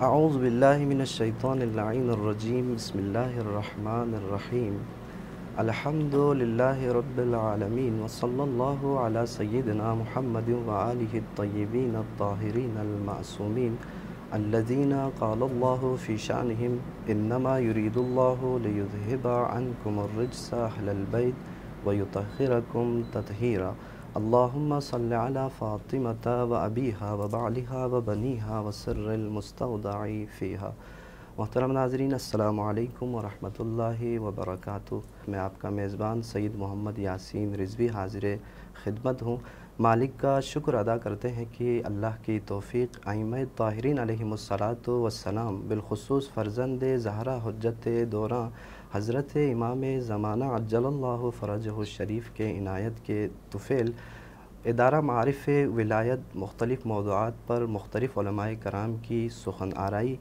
اعوذ باللہ من الشیطان اللعین الرجیم بسم اللہ الرحمن الرحیم الحمد للہ رب العالمین وصلی اللہ علی سیدنا محمد وآلہ الطیبین الطاہرین المعصومین الذین قال اللہ فی شانہم انما یرید اللہ لیذہب عنکم الرجس اہل البیت ویطہرکم تطہیرا اللہم صل علی فاطمة و ابیہا و بعلہا و بنیہا و سر المستودع فیہا۔ محترم ناظرین، السلام علیکم ورحمۃ اللہ وبرکاتہ۔ میں آپ کا میزبان سید محمد یاسین رضوی حاضر خدمت ہوں۔ مالک کا شکر ادا کرتے ہیں کہ اللہ کی توفیق ائمہ طاہرین علیہم الصلاۃ والسلام بالخصوص فرزند زہرا حجت دوراں حضرت امام زمانہ عجل اللہ فرجہ الشریف کے عنایت کے طفیل ادارہ معارف ولایت مختلف موضوعات پر مختلف علماء کرام کی سخن آرائی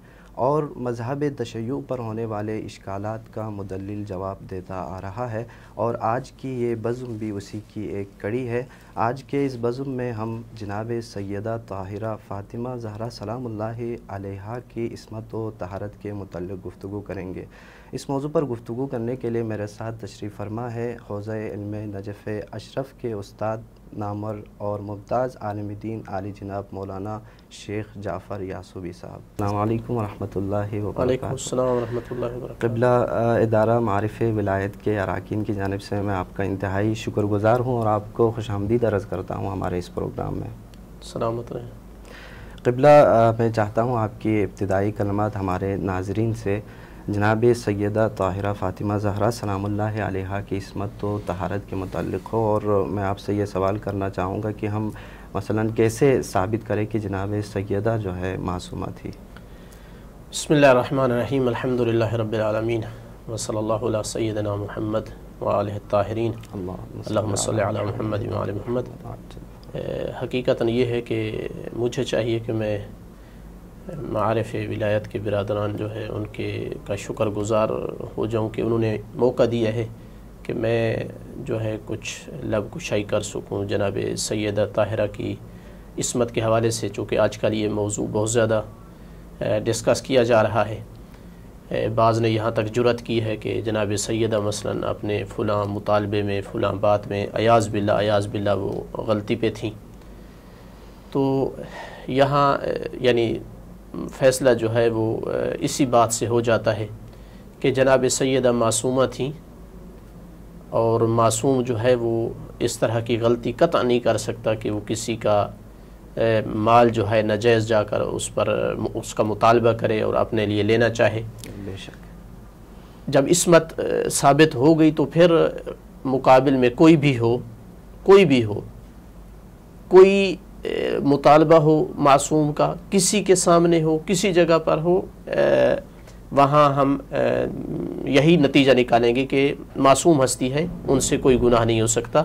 اور مذہب تشیع پر ہونے والے اشکالات کا مدلل جواب دیتا آ رہا ہے، اور آج کی یہ بزم بھی اسی کی ایک کڑی ہے۔ آج کے اس بزم میں ہم جناب سیدہ طاہرہ فاطمہ زہرا سلام اللہ علیہا کی عصمت و طہارت کے متعلق گفتگو کریں گے۔ اس موضوع پر گفتگو کرنے کے لیے میرے ساتھ تشریف فرما ہے حوزہ علم نجف اشرف کے استاد نامور اور ممتاز عالم دین عالی جناب مولانا شیخ جعفر یاسوبی صاحب۔ السلام علیکم ورحمۃ اللہ وبرکاتہ۔ وعلیکم السلام ورحمۃ اللہ وبرکاتہ۔ قبلہ ادارہ معارف ولایت کے اراکین کی جانب سے میں آپ کا انتہائی شکر گزار ہوں اور آپ کو خوش آمدید عرض کرتا ہوں ہمارے اس پروگرام میں۔ سلامت رہیں۔ قبلہ میں چاہتا ہوں آپ کی ابتدائی کلمات ہمارے ناظرین سے جناب سیدہ طاہرہ فاطمہ زہرا سلام اللہ علیہا کی عصمت و طہارت کے متعلق ہو، اور میں آپ سے یہ سوال کرنا چاہوں گا کہ ہم مثلاً کیسے ثابت کریں کہ جناب سیدہ جو ہے معصومہ تھی؟ بسم اللہ الرحمن الرحیم، الحمد للہ رب العالمین وصلی اللہ علی سیدنا محمد وآلہ الطاہرین اللہم صلی علی محمد وآل محمد۔ حقیقتاً یہ ہے کہ مجھے چاہیے کہ میں معارف ولایت کے برادران جو ہے ان کے کا شکر گزار ہو جاؤں کہ انہوں نے موقع دیا ہے کہ میں جو ہے کچھ لب کشائی کر سکوں جناب سیدہ طاہرہ کی عصمت کے حوالے سے، چونکہ آج کل یہ موضوع بہت زیادہ ڈسکس کیا جا رہا ہے۔ بعض نے یہاں تک جرأت کی ہے کہ جناب سیدہ مثلاً اپنے فلاں مطالبے میں فلاں بات میں عیاذ باللہ وہ غلطی پہ تھیں، تو یہاں یعنی فیصلہ جو ہے وہ اسی بات سے ہو جاتا ہے کہ جناب سیدہ معصومہ تھیں، اور معصوم جو ہے وہ اس طرح کی غلطی قطع نہیں کر سکتا کہ وہ کسی کا مال جو ہے ناجائز جا کر اس کا مطالبہ کرے اور اپنے لیے لینا چاہے۔ بے شک جب عصمت ثابت ہو گئی تو پھر مقابل میں کوئی بھی ہو کوئی مطالبہ ہو معصوم کا، کسی کے سامنے ہو، کسی جگہ پر ہو، وہاں ہم یہی نتیجہ نکالیں گے کہ معصوم ہستی ہے، ان سے کوئی گناہ نہیں ہو سکتا،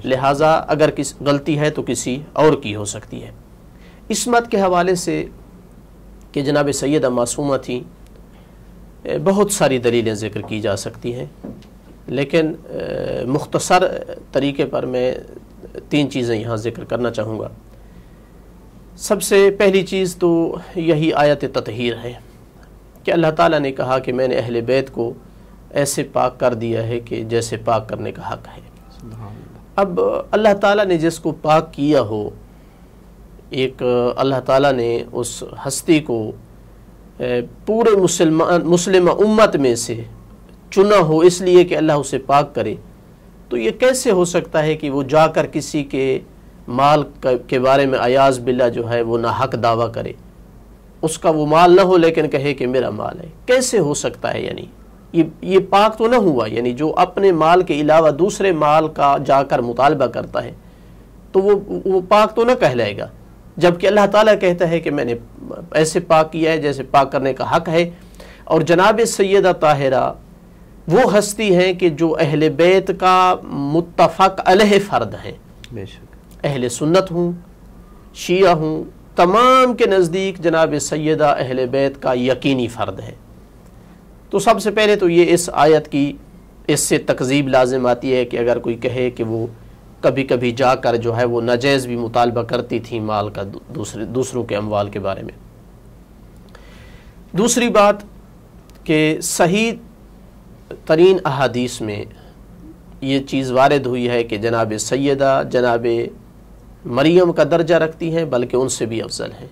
لہٰذا اگر غلطی ہے تو کسی اور کی ہو سکتی ہے۔ عصمت کے حوالے سے کہ جناب سیدہ معصومہ تھیں، بہت ساری دلیلیں ذکر کی جا سکتی ہیں، لیکن مختصر طریقے پر میں 3 چیزیں یہاں ذکر کرنا چاہوں گا۔ سب سے پہلی چیز تو یہی آیت تطہیر ہے کہ اللہ تعالیٰ نے کہا کہ میں نے اہل بیت کو ایسے پاک کر دیا ہے کہ جیسے پاک کرنے کا حق ہے۔ اب اللہ تعالیٰ نے جس کو پاک کیا ہو، ایک اللہ تعالیٰ نے اس ہستی کو پورے مسلم امت میں سے چنا ہو اس لیے کہ اللہ اسے پاک کرے، تو یہ کیسے ہو سکتا ہے کہ وہ جا کر کسی کے مال کے بارے میں عیاذ باللہ جو ہے وہ ناحق دعویٰ کرے، اس کا وہ مال نہ ہو لیکن کہے کہ میرا مال ہے؟ کیسے ہو سکتا ہے؟ یعنی یہ پاک تو نہ ہوا، یعنی جو اپنے مال کے علاوہ دوسرے مال کا جا کر مطالبہ کرتا ہے تو وہ پاک تو نہ کہلائے گا، جبکہ اللہ تعالیٰ کہتا ہے کہ میں نے ایسے پاک کیا ہے جیسے پاک کرنے کا حق ہے۔ اور جناب سیدہ طاہرہ وہ ہستی ہیں کہ جو اہل بیت کا متفق علیہ فرد ہیں، بے شک اہل سنت ہوں، شیعہ ہوں، تمام کے نزدیک جناب سیدہ اہل بیت کا یقینی فرد ہے۔ تو سب سے پہلے تو یہ اس آیت کی اس سے تکذیب لازم آتی ہے کہ اگر کوئی کہے کہ وہ کبھی کبھی جا کر جو ہے وہ ناجائز بھی مطالبہ کرتی تھیں مال کا، دوسروں کے اموال کے بارے میں۔ دوسری بات کہ صحیح ترین احادیث میں یہ چیز وارد ہوئی ہے کہ جناب سیدہ جناب مریم کا درجہ رکھتی ہیں، بلکہ ان سے بھی افضل ہیں۔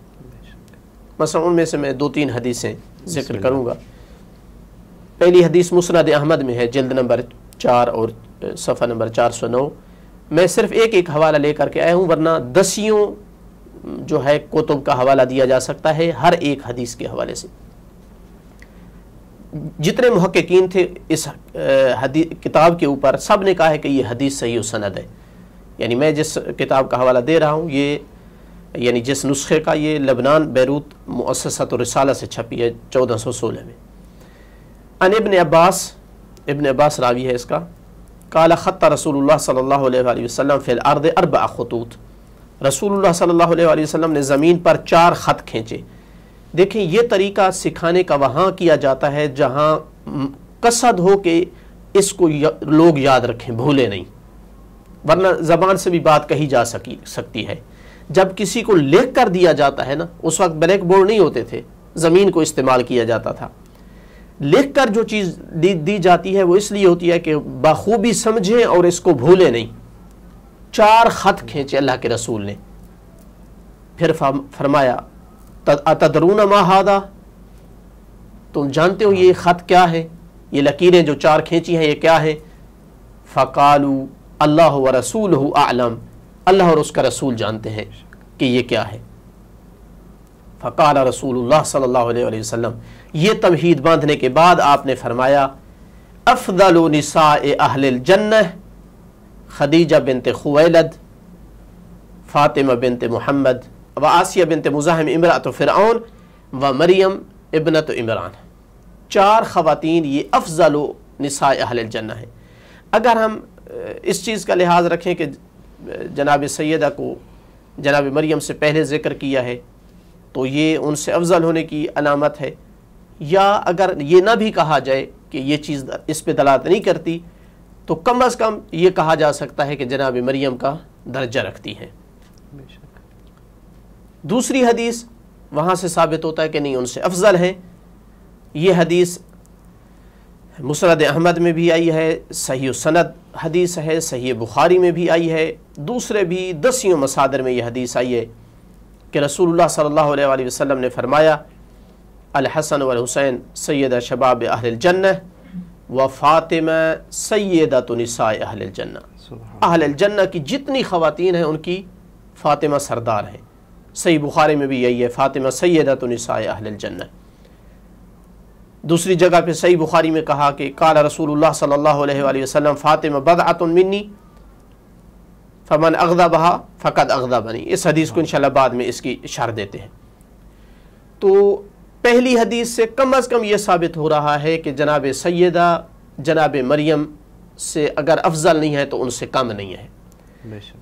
مثلا ان میں سے میں 2-3 حدیثیں ذکر کروں گا۔ پہلی حدیث مسند احمد میں ہے، جلد نمبر 4 اور صفحہ نمبر 409۔ میں صرف ایک حوالہ لے کر کے آیا ہوں، ورنہ دسیوں جو ہے کتب کا حوالہ دیا جا سکتا ہے ہر ایک حدیث کے حوالے سے۔ جتنے محققین تھے اس کتاب کے اوپر، سب نے کہا ہے کہ یہ حدیث صحیح و سند ہے۔ یعنی میں جس کتاب کا حوالہ دے رہا ہوں، یہ یعنی جس نسخے کا، یہ لبنان بیروت مؤسسۃ الرسالہ سے چھپی ہے 1416 میں۔ ان ابن عباس راوی ہے اس کا، قال خط رسول اللہ صلی اللہ علیہ وآلہ وسلم فی الارض 4 خطوط، رسول اللہ صلی اللہ علیہ وآلہ وسلم نے زمین پر 4 خط کھینچے۔ دیکھیں یہ طریقہ سکھانے کا وہاں کیا جاتا ہے جہاں قصد ہو کہ اس کو لوگ یاد رکھیں، بھولے نہیں، ورنہ زبان سے بھی بات کہی جا سکتی ہے۔ جب کسی کو لکھ کر دیا جاتا ہے نا، اس وقت بلیک بورڈ نہیں ہوتے تھے، زمین کو استعمال کیا جاتا تھا۔ لکھ کر جو چیز دی جاتی ہے وہ اس لیے ہوتی ہے کہ بخوبی سمجھیں اور اس کو بھولے نہیں۔ 4 خط کھینچے اللہ کے رسول نے، پھر فرمایا اتدرون ما ھذا، تم جانتے ہو یہ خط کیا ہے، یہ لکیریں جو 4 کھینچی ہیں یہ کیا ہے؟ فقالوا اللہ ورسولہ اعلم، اللہ اور اس کا رسول جانتے ہیں کہ یہ کیا ہے۔ فقال رسول اللہ صلی اللہ علیہ وآلہ وسلم، یہ تمہید باندھنے کے بعد آپ نے فرمایا افضل نساء اہل الجنہ خدیجہ بنت خویلد، فاطمہ بنت محمد، و آسیہ بنت مزاحم امرأۃ فرعون، و مریم ابنت عمران۔ 4 خواتین یہ افضل نساء اہل الجنہ ہے۔ اگر ہم اس چیز کا لحاظ رکھیں کہ جناب سیدہ کو جناب مریم سے پہلے ذکر کیا ہے تو یہ ان سے افضل ہونے کی علامت ہے، یا اگر یہ نہ بھی کہا جائے کہ یہ چیز اس پہ دلالت نہیں کرتی، تو کم از کم یہ کہا جا سکتا ہے کہ جناب مریم کا درجہ رکھتی ہیں۔ دوسری حدیث وہاں سے ثابت ہوتا ہے کہ نہیں، ان سے افضل ہیں۔ یہ حدیث مسند احمد میں بھی آئی ہے، صحیح و سند حدیث ہے، صحیح بخاری میں بھی آئی ہے، دوسرے بھی دسیوں مصادر میں یہ حدیث آئی ہے کہ رسول اللہ صلی اللہ علیہ وآلہ وسلم نے فرمایا الحسن والحسین سیدہ شباب اہل الجنہ و فاطمہ سیدۃ نساء اہل الجنہ۔ اہل الجنہ کی جتنی خواتین ہیں ان کی فاطمہ سردار ہیں۔ صحیح بخاری میں بھی یہی ہے، فاطمہ سیدۃ نساء اہل الجنہ۔ دوسری جگہ پہ صحیح بخاری میں کہا کہ قال رسول اللہ صلی اللہ علیہ وآلہ وسلم فاطمہ بضعۃ منی فمن اغضبها فقد اغضبنی۔ اس حدیث کو انشاءاللہ بعد میں اس کی شرح دیتے ہیں۔ تو پہلی حدیث سے کم از کم یہ ثابت ہو رہا ہے کہ جناب سیدہ جناب مریم سے اگر افضل نہیں ہے تو ان سے کم نہیں ہے۔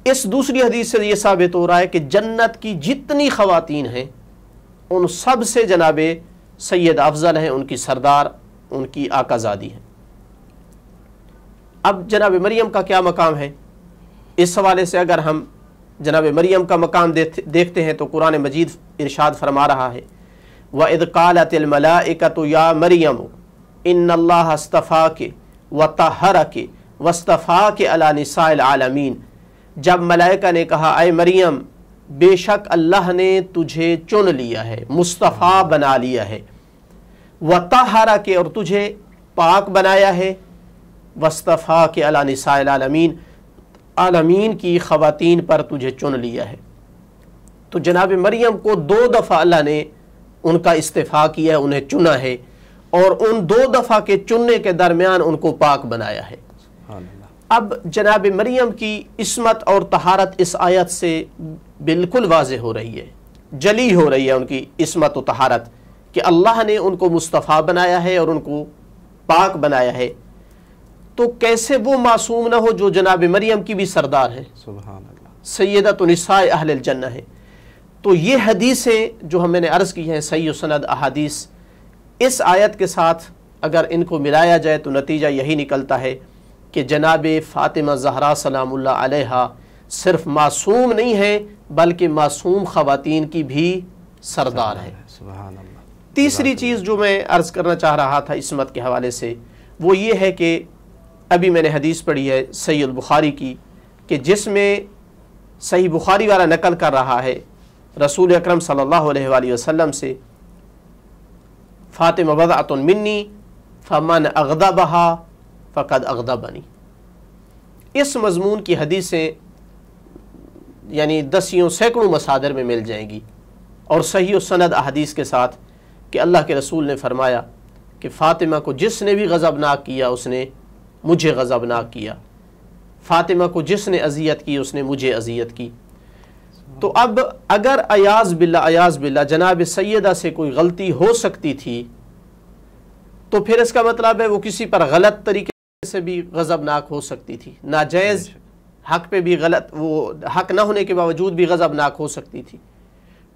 اس دوسری حدیث سے یہ ثابت ہو رہا ہے کہ جنت کی جتنی خواتین ہیں ان سب سے جناب سید افضل ہیں، ان کی سردار، ان کی آقا زادی ہیں۔ اب جناب مریم کا کیا مقام ہے؟ اس حوالے سے اگر ہم جناب مریم کا مقام دیکھتے ہیں تو قرآن مجید ارشاد فرما رہا ہے وَإِذْ قَالَتِ الْمَلَائِكَةُ يَا مَرْيَمُ إِنَّ اللَّهَ اصْطَفَاكِ وَطَهَّرَكِ وَاصْطَفَاكِ عَلَى نِسَاءِ الْعَالَمِينَ، جب ملائکہ نے کہا اے مریم بے شک اللہ نے تجھے چن لیا ہے، مصطفیٰ بنا لیا ہے، وَطَهَّرَكِ اور تجھے پاک بنایا ہے، وَاصْطَفَاكِ عَلَى نِسَاءِ الْعَالَمِينَ عالمین کی خواتین پر تجھے چن لیا ہے۔ تو جناب مریم کو 2 دفعہ اللہ نے ان کا استفاء کیا ہے، انہیں چنا ہے، اور ان 2 دفعہ کے چننے کے درمیان ان کو پاک بنایا ہے۔ اب جناب مریم کی عصمت اور طہارت اس آیت سے بالکل واضح ہو رہی ہے، جلی ہو رہی ہے ان کی عصمت و طہارت، کہ اللہ نے ان کو مصطفیٰ بنایا ہے اور ان کو پاک بنایا ہے۔ تو کیسے وہ معصوم نہ ہو جو جناب مریم کی بھی سردار ہے، سبحان اللہ، سیدۃ نساء اہل الجنہ ہے۔ تو یہ حدیثیں جو میں نے عرض کی ہیں صحیح و سند احادیث، اس آیت کے ساتھ اگر ان کو ملایا جائے تو نتیجہ یہی نکلتا ہے کہ جناب فاطمہ زہرا سلام اللہ علیہا صرف معصوم نہیں ہیں بلکہ معصوم خواتین کی بھی سردار ہے۔ سبحان اللہ۔ تیسری چیز جو میں عرض کرنا چاہ رہا تھا عصمت کے حوالے سے وہ یہ ہے کہ ابھی میں نے حدیث پڑھی ہے صحیح البخاری کی کہ جس میں صحیح بخاری والا نقل کر رہا ہے رسول اکرم صلی اللہ علیہ وآلہ وسلم سے فاطمہ بضعۃ منی فمن اغضبها فقد اغضبنی. اس مضمون کی حدیثیں یعنی دسیوں سینکڑوں مصادر میں مل جائیں گی اور صحیح و سند احادیث کے ساتھ کہ اللہ کے رسول نے فرمایا کہ فاطمہ کو جس نے بھی غضبناک کیا اس نے مجھے غضبناک کیا، فاطمہ کو جس نے اذیت کی اس نے مجھے اذیت کی. تو اب اگر ایاز باللہ جناب سیدہ سے کوئی غلطی ہو سکتی تھی تو پھر اس کا مطلب ہے وہ کسی پر غلط طریقے سے بھی غضبناک ہو سکتی تھی، ناجائز حق پہ بھی غلط، وہ حق نہ ہونے کے باوجود بھی غضبناک ہو سکتی تھی.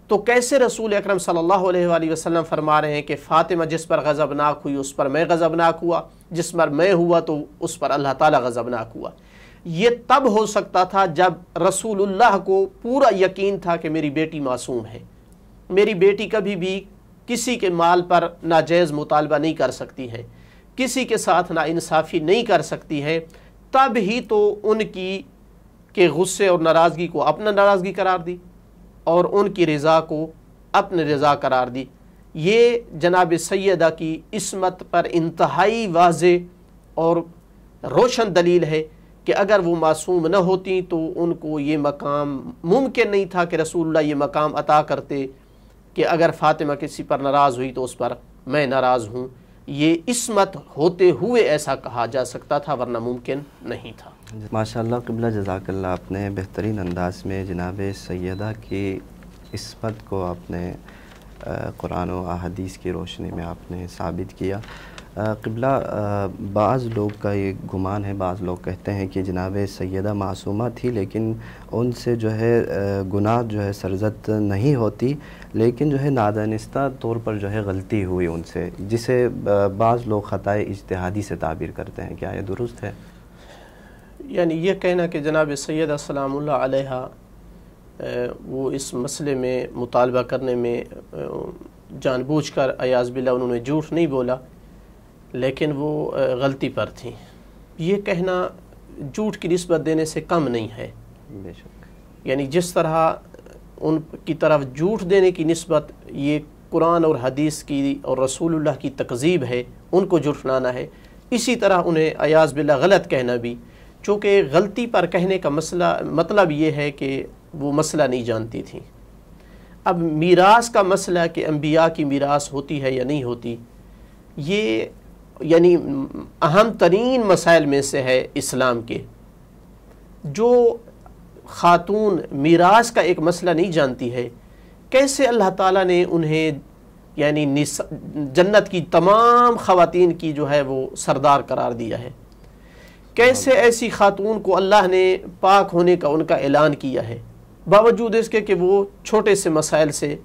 تو کیسے رسول اکرم صلی اللہ علیہ وآلہ وسلم فرما رہے ہیں کہ فاطمہ جس پر غضبناک ہوئی اس پر میں غضبناک ہوا، جس پر میں ہوا تو اس پر اللہ تعالیٰ غضبناک ہوا. یہ تب ہو سکتا تھا جب رسول اللہ کو پورا یقین تھا کہ میری بیٹی معصوم ہے، میری بیٹی کبھی بھی کسی کے مال پر ناجائز مطالبہ نہیں کر سکتی ہے، کسی کے ساتھ ناانصافی نہیں کر سکتی ہے. تب ہی تو ان کی کے غصے اور ناراضگی کو اپنا ناراضگی قرار دی اور ان کی رضا کو اپنے رضا قرار دی. یہ جناب سیدہ کی عصمت پر انتہائی واضح اور روشن دلیل ہے کہ اگر وہ معصوم نہ ہوتی تو ان کو یہ مقام ممکن نہیں تھا کہ رسول اللہ یہ مقام عطا کرتے کہ اگر فاطمہ کسی پر ناراض ہوئی تو اس پر میں ناراض ہوں. یہ عصمت ہوتے ہوئے ایسا کہا جا سکتا تھا ورنہ ممکن نہیں تھا. ماشاءاللہ قبلہ جزاک اللہ، آپ نے بہترین انداز میں جناب سیدہ کی عصمت کو آپ نے قرآن و احادیث کی روشنی میں آپ نے ثابت کیا. قبلہ بعض لوگ کا یہ گمان ہے، بعض لوگ کہتے ہیں کہ جناب سیدہ معصومہ تھی لیکن ان سے جو ہے گناہ جو ہے سرزد نہیں ہوتی، لیکن جو ہے نادانستہ طور پر جو ہے غلطی ہوئی ان سے، جسے بعض لوگ خطائے اجتہادی سے تعبیر کرتے ہیں. کیا یہ درست ہے؟ یعنی یہ کہنا کہ جناب سیدہ سلام اللہ علیہ وہ اس مسئلے میں مطالبہ کرنے میں جان بوجھ کر ایاز باللہ انہوں نے جھوٹ نہیں بولا لیکن وہ غلطی پر تھیں، یہ کہنا جھوٹ کی نسبت دینے سے کم نہیں ہے. بے شک. یعنی جس طرح ان کی طرف جھوٹ دینے کی نسبت یہ قرآن اور حدیث کی اور رسول اللہ کی تکذیب ہے، ان کو جھٹلانا ہے، اسی طرح انہیں ایاز باللہ غلط کہنا بھی، چونکہ غلطی پر کہنے کا مسئلہ مطلب یہ ہے کہ وہ مسئلہ نہیں جانتی تھیں. اب میراث کا مسئلہ کہ انبیاء کی میراث ہوتی ہے یا نہیں ہوتی، یہ یعنی اہم ترین مسائل میں سے ہے اسلام کے. جو خاتون میراث کا ایک مسئلہ نہیں جانتی ہے، کیسے اللہ تعالیٰ نے انہیں یعنی جنت کی تمام خواتین کی جو ہے وہ سردار قرار دیا ہے؟ کیسے ایسی خاتون کو اللہ نے پاک ہونے کا ان کا اعلان کیا ہے باوجود اس کے کہ وہ چھوٹے سے مسائل سے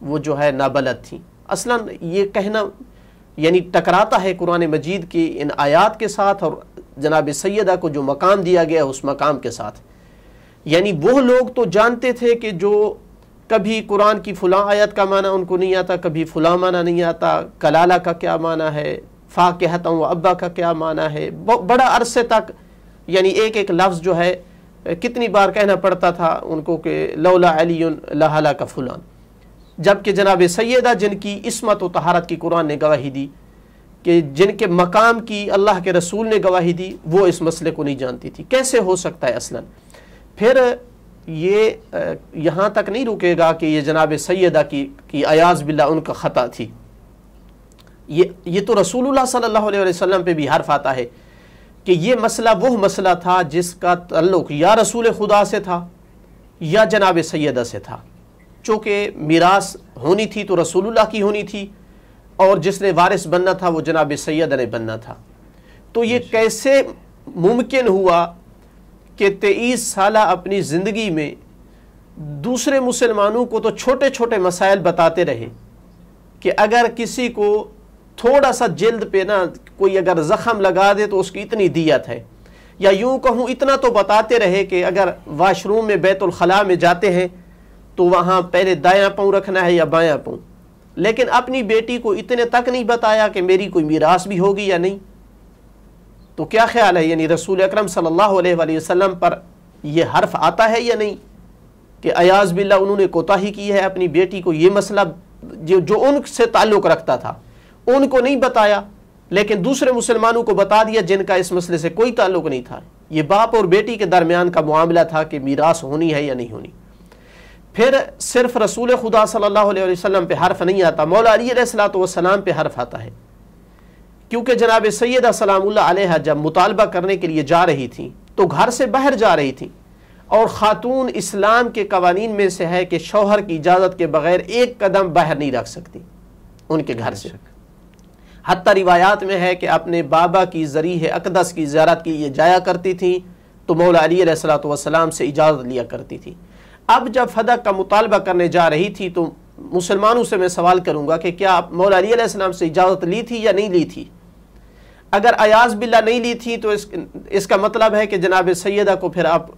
وہ جو ہے نابلد تھیں؟ اصلاً یہ کہنا یعنی ٹکراتا ہے قرآن مجید کی ان آیات کے ساتھ اور جناب سیدہ کو جو مقام دیا گیا اس مقام کے ساتھ. یعنی وہ لوگ تو جانتے تھے کہ جو کبھی قرآن کی فلاں آیت کا معنی ان کو نہیں آتا، کبھی فلاں معنی نہیں آتا، کلالہ کا کیا معنی ہے، فاقہۃ و ابا کا کیا معنی ہے، بڑا عرصے تک یعنی ایک ایک لفظ جو ہے کتنی بار کہنا پڑتا تھا ان کو کہ لولا علی لہلک فلان. جبکہ جناب سیدہ جن کی عصمت و طہارت کی قرآن نے گواہی دی، کہ جن کے مقام کی اللہ کے رسول نے گواہی دی، وہ اس مسئلے کو نہیں جانتی تھی. کیسے ہو سکتا ہے اصلاً؟ پھر یہ یہاں تک نہیں رکے گا کہ یہ جناب سیدہ کی ایاز باللہ ان کا خطا تھی. یہ تو رسول اللہ صلی اللہ علیہ وسلم پہ بھی حرف آتا ہے کہ یہ مسئلہ وہ مسئلہ تھا جس کا تعلق یا رسول خدا سے تھا یا جناب سیدہ سے تھا. چونکہ میراث ہونی تھی تو رسول اللہ کی ہونی تھی اور جس نے وارث بننا تھا وہ جناب سیدہ نے بننا تھا. تو یہ کیسے ممکن ہوا کہ 23 سالہ اپنی زندگی میں دوسرے مسلمانوں کو تو چھوٹے چھوٹے مسائل بتاتے رہے کہ اگر کسی کو تھوڑا سا جلد پہ نا کوئی اگر زخم لگا دے تو اس کی اتنی دیت ہے، یا یوں کہوں اتنا تو بتاتے رہے کہ اگر واش روم میں بیت الخلاء میں جاتے ہیں تو وہاں پہلے دایاں پاؤں رکھنا ہے یا بایاں پاؤں، لیکن اپنی بیٹی کو اتنے تک نہیں بتایا کہ میری کوئی میراث بھی ہوگی یا نہیں. تو کیا خیال ہے, یعنی رسول اکرم صلی اللہ علیہ وآلہ وسلم پر یہ حرف آتا ہے یا نہیں کہ ایاز باللہ انہوں نے کوتاہی کی ہے, اپنی بیٹی کو یہ مسئلہ جو ان سے تعلق رکھتا تھا ان کو نہیں بتایا, لیکن دوسرے مسلمانوں کو بتا دیا جن کا اس مسئلے سے کوئی تعلق نہیں تھا. یہ باپ اور بیٹی کے درمیان کا معاملہ تھا کہ میراث ہونی ہے یا نہیں ہونی. پھر صرف رسول خدا صلی اللہ علیہ وسلم پہ حرف نہیں آتا, مولا علی علیہ السلام پہ حرف آتا ہے, کیونکہ جناب سیدہ سلام اللہ علیہ جب مطالبہ کرنے کے لیے جا رہی تھی تو گھر سے باہر جا رہی تھی, اور خاتون اسلام کے قوانین میں سے ہے کہ شوہر کی اجازت کے بغیر ایک قدم باہر نہیں رکھ سکتی ان کے گھر سے. حتیٰ روایات میں ہے کہ اپنے بابا کی ذریح اقدس کی زیارت کے لیے جایا کرتی تھی تو مولا علی علیہ السلام سے اجازت لیا کرتی تھی. اب جب فدق کا مطالبہ کرنے جا رہی تھی تو مسلمانوں سے میں سوال کروں گا کہ کیا مولا علی علیہ السلام سے اجازت لی تھی یا نہیں لی تھی؟ اگر ایاز باللہ نہیں لی تھی تو اس کا مطلب ہے کہ جناب سیدہ کو پھر آپ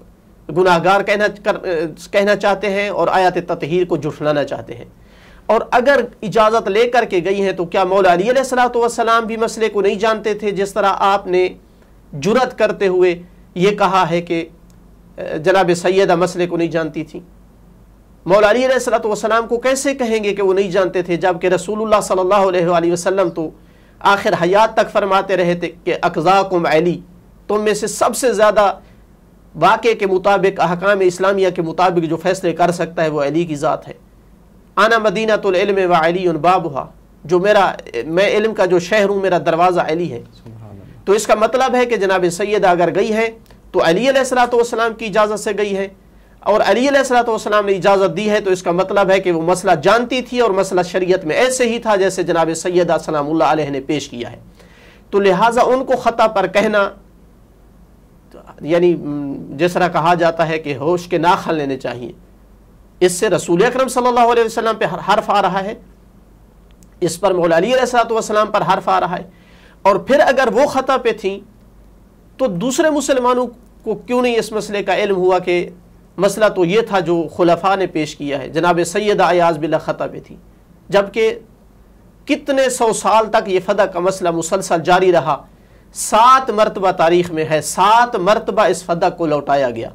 گناہگار کہنا چاہتے ہیں اور آیات تطہیر کو جھٹلانا چاہتے ہیں. اور اگر اجازت لے کر کے گئی ہیں تو کیا مولا علی علیہ السلام بھی مسئلے کو نہیں جانتے تھے جس طرح آپ نے جرأت کرتے ہوئے یہ کہا ہے کہ جناب سیدہ مسئلے کو نہیں جانتی تھی؟ مولا علی علیہ السلام کو کیسے کہیں گے کہ وہ نہیں جانتے تھے, جبکہ رسول اللہ صلی اللہ علیہ وآلہ وسلم تو آخر حیات تک فرماتے رہے تھے کہ اقضاکم علی, تم میں سے سب سے زیادہ واقع کے مطابق احکام اسلامیہ کے مطابق جو فیصلے کر سکتا ہے وہ علی کی ذات ہے. انا مدینۃ العلم وعلی بابھا, جو میں علم کا جو شہر ہوں, میرا دروازہ علی ہے. تو اس کا مطلب ہے کہ جناب سیدہ اگر گئی ہے تو علی علیہ السلام کی اجازت سے گئی ہے, اور علی علیہ السلام نے اجازت دی ہے تو اس کا مطلب ہے کہ وہ مسئلہ جانتی تھی اور مسئلہ شریعت میں ایسے ہی تھا جیسے جناب سیدہ سلام اللہ علیہ نے پیش کیا ہے. تو لہٰذا ان کو خطا پر کہنا, یعنی جس طرح کہا جاتا ہے کہ ہوش کے ناخن لینے چاہیے, اس سے رسول اکرم صلی اللہ علیہ وسلم پہ حرف آ رہا ہے, اس پر مولا علی علیہ السلام پر حرف آ رہا ہے. اور پھر اگر وہ خطا پہ تھیں تو دوسرے مسلمانوں کو کیوں نہیں اس مسئلے کا علم ہوا کہ مسئلہ تو یہ تھا جو خلفاء نے پیش کیا ہے. جناب سیدہ ایاز باللہ خطا پہ تھی, جبکہ کتنے سو سال تک یہ فدق کا مسئلہ مسلسل جاری رہا. 7 مرتبہ تاریخ میں ہے, 7 مرتبہ اس فدق کو لوٹایا گیا.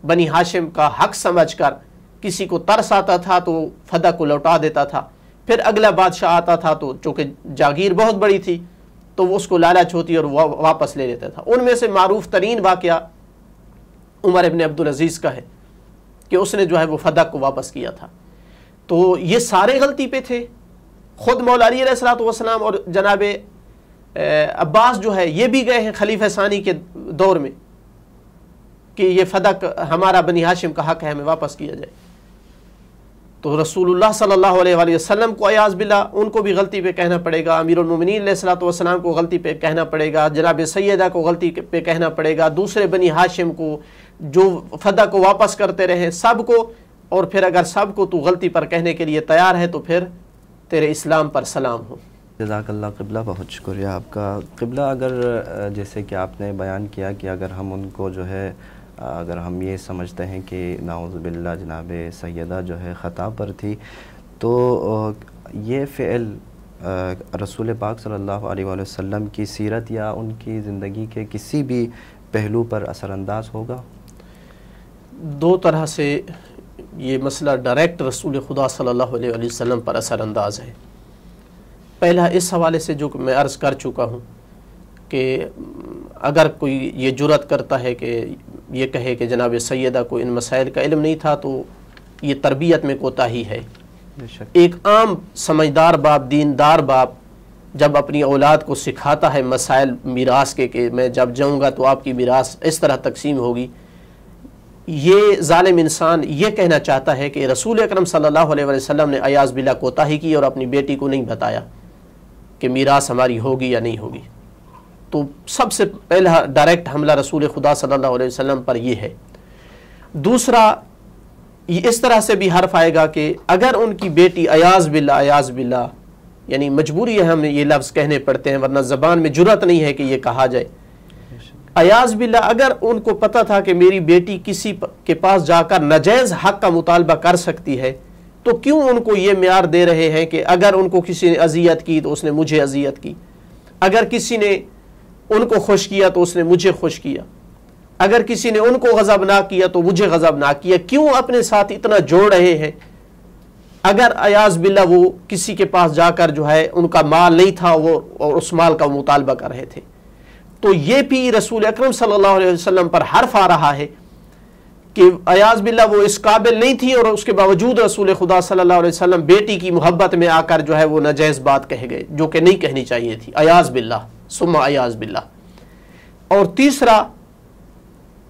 بنی ہاشم کا حق سمجھ کر کسی کو ترس آتا تھا تو فدق کو لوٹا دیتا تھا, پھر اگلا بادشاہ آتا تھا تو چونکہ جاگیر بہت بڑی تھی تو وہ اس کو لالچ ہوتی اور واپس لے لیتا تھا. ان میں سے معروف ترین واقعہ عمر ابن عبدالعزیز کا ہے کہ اس نے جو ہے وہ فدق کو واپس کیا تھا. تو یہ سارے غلطی پہ تھے. خود مولا علی علیہ السلام اور جناب عباس جو ہے یہ بھی گئے ہیں خلیفہ ثانی کے دور میں کہ یہ فدق ہمارا بنی ہاشم کا حق ہے, ہمیں واپس کیا جائے. تو رسول اللہ صلی اللہ علیہ وآلہ وسلم کو ایاز باللہ ان کو بھی غلطی پہ کہنا پڑے گا, امیر المومنین علیہ السلام کو غلطی پہ کہنا پڑے گا, جناب سیدہ کو غلطی پہ کہنا پڑے گا, دوسرے بنی ہاشم کو جو فدق کو واپس کرتے رہے سب کو. اور پھر اگر سب کو تو غلطی پر کہنے کے لیے تیار ہے تو پھر تیرے اسلام پر سلام ہو. جزاک اللہ قبلہ, بہت شکریہ آپ کا. قبلہ اگر جیسے کہ آپ نے بیان کیا کہ اگر ہم ان کو جو ہے اگر ہم یہ سمجھتے ہیں کہ نعوذ باللہ جناب سیدہ جو ہے خطا پر تھی تو یہ فعل رسول پاک صلی اللہ علیہ وآلہ وسلم کی سیرت یا ان کی زندگی کے کسی بھی پہلو پر اثر انداز ہوگا؟ 2 طرح سے یہ مسئلہ ڈائریکٹ رسول خدا صلی اللہ علیہ وآلہ وسلم پر اثر انداز ہے. پہلا اس حوالے سے جو میں عرض کر چکا ہوں کہ اگر کوئی یہ جرأت کرتا ہے کہ یہ کہے کہ جناب سیدہ کو ان مسائل کا علم نہیں تھا تو یہ تربیت میں کوتاہی ہے. ایک عام سمجھدار باپ, دیندار باپ جب اپنی اولاد کو سکھاتا ہے مسائل میراث کے کہ میں جب جاؤں گا تو آپ کی میراث اس طرح تقسیم ہوگی, یہ ظالم انسان یہ کہنا چاہتا ہے کہ رسول اکرم صلی اللہ علیہ وسلم نے ایاز باللہ کوتاہی کی اور اپنی بیٹی کو نہیں بتایا کہ میراث ہماری ہوگی یا نہیں ہوگی. تو سب سے پہلا ڈائریکٹ حملہ رسول خدا صلی اللہ علیہ وسلم پر یہ ہے. دوسرا یہ اس طرح سے بھی حرف آئے گا کہ اگر ان کی بیٹی ایاز باللہ یعنی مجبوری ہے ہمیں یہ لفظ کہنے پڑتے ہیں ورنہ زبان میں جرأت نہیں ہے کہ یہ کہا جائے, ایاز باللہ اگر ان کو پتہ تھا کہ میری بیٹی کسی کے پاس جا کر ناجائز حق کا مطالبہ کر سکتی ہے تو کیوں ان کو یہ معیار دے رہے ہیں کہ اگر ان کو کسی نے اذیت کی تو اس نے مجھے اذیت کی، اگر کسی نے ان کو خوش کیا تو اس نے مجھے خوش کیا، اگر کسی نے ان کو غضبناک کیا تو مجھے غضبناک کیا؟ کیوں اپنے ساتھ اتنا جوڑ رہے ہیں؟ اگر عیاذ باللہ وہ کسی کے پاس جا کر جو ہے ان کا مال نہیں تھا وہ اور اس مال کا مطالبہ کر رہے تھے، تو یہ بھی رسول اکرم صلی اللہ علیہ وسلم پر حرف آ رہا ہے کہ عیاذ باللہ وہ اس قابل نہیں تھی اور اس کے باوجود رسول خدا صلی اللہ علیہ وسلم بیٹی کی محبت میں آ کر جو ہے وہ ناجائز بات کہہ گئے جو کہ نہیں کہنی چاہیے تھی، عیاذ باللہ ثم عیاذ باللہ۔ اور تیسرا،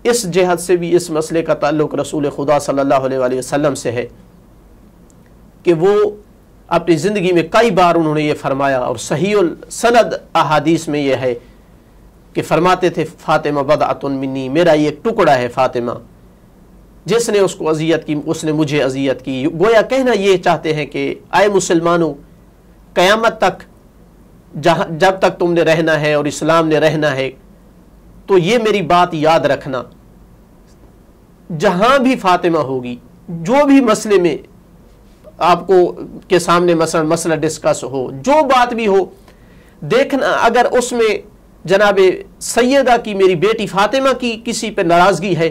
اس جہت سے بھی اس مسئلے کا تعلق رسول خدا صلی اللہ علیہ وسلم سے ہے کہ وہ اپنی زندگی میں کئی بار انہوں نے یہ فرمایا، اور صحیح السند احادیث میں یہ ہے کہ فرماتے تھے فاطمہ بضعۃ منی، میرا یہ ایک ٹکڑا ہے فاطمہ، جس نے اس کو اذیت کی اس نے مجھے اذیت کی۔ گویا کہنا یہ چاہتے ہیں کہ اے مسلمانوں، قیامت تک جب تک تم نے رہنا ہے اور اسلام نے رہنا ہے تو یہ میری بات یاد رکھنا، جہاں بھی فاطمہ ہوگی، جو بھی مسئلے میں آپ کو کے سامنے مسئلہ ڈسکس ہو، جو بات بھی ہو، دیکھنا اگر اس میں جناب سیدہ کی میری بیٹی فاطمہ کی کسی پہ ناراضگی ہے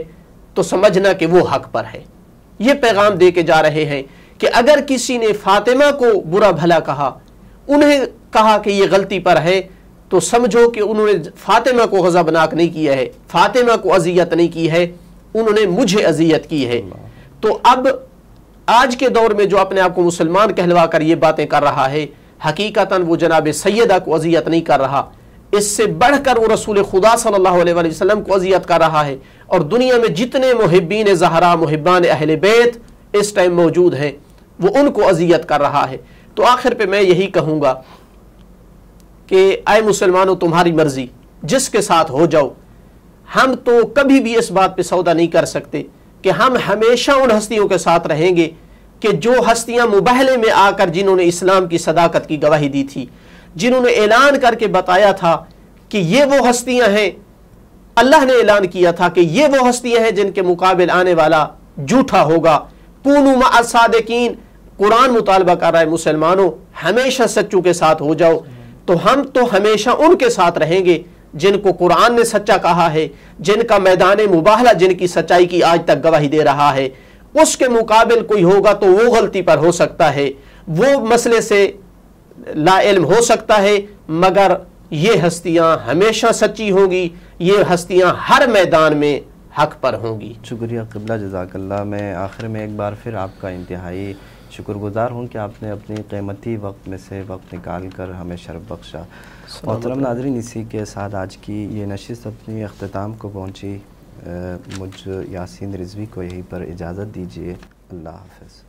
تو سمجھنا کہ وہ حق پر ہے۔ یہ پیغام دے کے جا رہے ہیں کہ اگر کسی نے فاطمہ کو برا بھلا کہا، انہیں کہا کہ یہ غلطی پر ہے، تو سمجھو کہ انہوں نے فاطمہ کو غضبناک نہیں کیا ہے، فاطمہ کو اذیت نہیں کی ہے، انہوں نے مجھے اذیت کی ہے۔ تو اب آج کے دور میں جو اپنے آپ کو مسلمان کہلوا کر یہ باتیں کر رہا ہے، حقیقتاً وہ جناب سیدہ کو اذیت نہیں کر رہا، اس سے بڑھ کر وہ رسول خدا صلی اللہ علیہ وسلم کو اذیت کر رہا ہے۔ اور دنیا میں جتنے محبین زہرا، محبان اہل بیت اس ٹائم موجود ہیں، وہ ان کو اذیت کر رہا ہے۔ تو آخر پہ میں یہی کہوں گا کہ اے مسلمانوں، تمہاری مرضی، جس کے ساتھ ہو جاؤ، ہم تو کبھی بھی اس بات پہ سودا نہیں کر سکتے کہ ہم ہمیشہ ان ہستیوں کے ساتھ رہیں گے کہ جو ہستیاں مباہلے میں آ کر جنہوں نے اسلام کی صداقت کی گواہی دی تھی، جنہوں نے اعلان کر کے بتایا تھا کہ یہ وہ ہستیاں ہیں، اللہ نے اعلان کیا تھا کہ یہ وہ ہستیاں ہیں جن کے مقابل آنے والا جھوٹا ہوگا۔ کونوا مع الصادقین، قرآن مطالبہ کر رہا ہے مسلمانوں ہمیشہ سچوں کے ساتھ ہو جاؤ۔ تو ہم تو ہمیشہ ان کے ساتھ رہیں گے جن کو قرآن نے سچا کہا ہے، جن کا میدان مباہلہ جن کی سچائی کی آج تک گواہی دے رہا ہے۔ اس کے مقابل کوئی ہوگا تو وہ غلطی پر ہو سکتا ہے، وہ مسئلے سے لا علم ہو سکتا ہے، مگر یہ ہستیاں ہمیشہ سچی ہوں گی، یہ ہستیاں ہر میدان میں حق پر ہوں گی۔ شکریہ قبلہ، جزاک اللہ۔ میں آخر میں ایک بار پھر آپ کا انتہائی شکر گزار ہوں کہ آپ نے اپنی قیمتی وقت میں سے وقت نکال کر ہمیں شرف بخشا۔ محترم ناظرین، اسی کے ساتھ آج کی یہ نشست اپنی اختتام کو پہنچی۔ مجھ یاسین رضوی کو یہیں پر اجازت دیجیے۔ اللہ حافظ۔